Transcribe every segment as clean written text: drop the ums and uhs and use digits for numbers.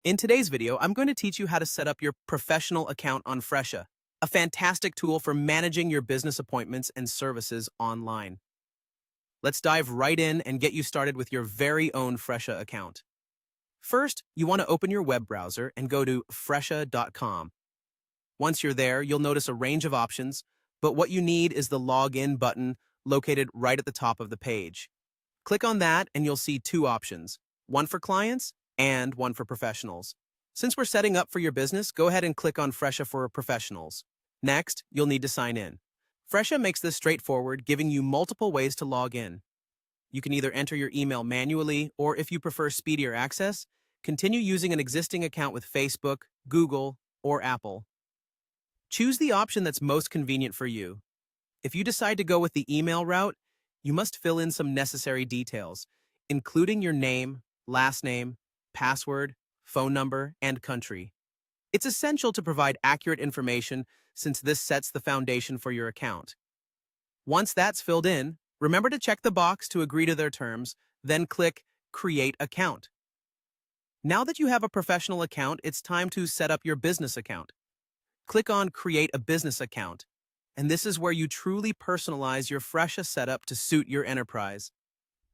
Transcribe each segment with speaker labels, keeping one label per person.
Speaker 1: In today's video, I'm going to teach you how to set up your professional account on Fresha, a fantastic tool for managing your business appointments and services online. Let's dive right in and get you started with your very own Fresha account. First, you want to open your web browser and go to fresha.com. Once you're there, you'll notice a range of options, but what you need is the Login button located right at the top of the page. Click on that and you'll see two options, one for clients and one for professionals. Since we're setting up for your business, go ahead and click on Fresha for professionals. Next, you'll need to sign in. Fresha makes this straightforward, giving you multiple ways to log in. You can either enter your email manually, or if you prefer speedier access, continue using an existing account with Facebook, Google, or Apple. Choose the option that's most convenient for you. If you decide to go with the email route, you must fill in some necessary details, including your name, last name, password, phone number, and country. It's essential to provide accurate information since this sets the foundation for your account. Once that's filled in, remember to check the box to agree to their terms, then click Create Account. Now that you have a professional account, it's time to set up your business account. Click on Create a Business Account, and this is where you truly personalize your Fresha setup to suit your enterprise.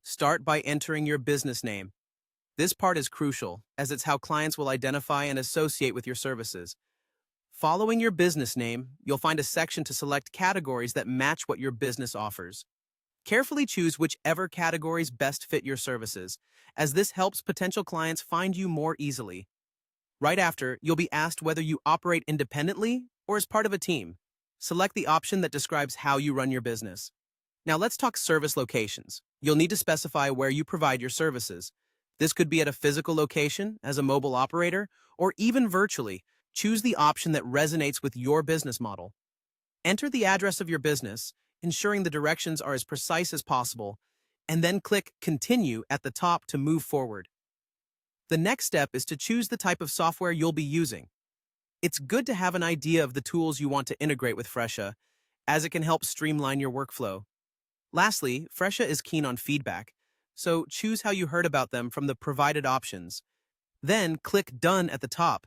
Speaker 1: Start by entering your business name. This part is crucial, as it's how clients will identify and associate with your services. Following your business name, you'll find a section to select categories that match what your business offers. Carefully choose whichever categories best fit your services, as this helps potential clients find you more easily. Right after, you'll be asked whether you operate independently or as part of a team. Select the option that describes how you run your business. Now let's talk service locations. You'll need to specify where you provide your services. This could be at a physical location, as a mobile operator, or even virtually. Choose the option that resonates with your business model. Enter the address of your business, ensuring the directions are as precise as possible, and then click Continue at the top to move forward. The next step is to choose the type of software you'll be using. It's good to have an idea of the tools you want to integrate with Fresha, as it can help streamline your workflow. Lastly, Fresha is keen on feedback, so choose how you heard about them from the provided options. Then click Done at the top.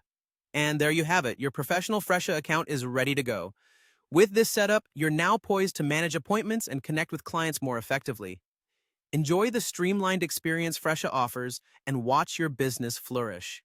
Speaker 1: And there you have it, your professional Fresha account is ready to go. With this setup, you're now poised to manage appointments and connect with clients more effectively. Enjoy the streamlined experience Fresha offers and watch your business flourish.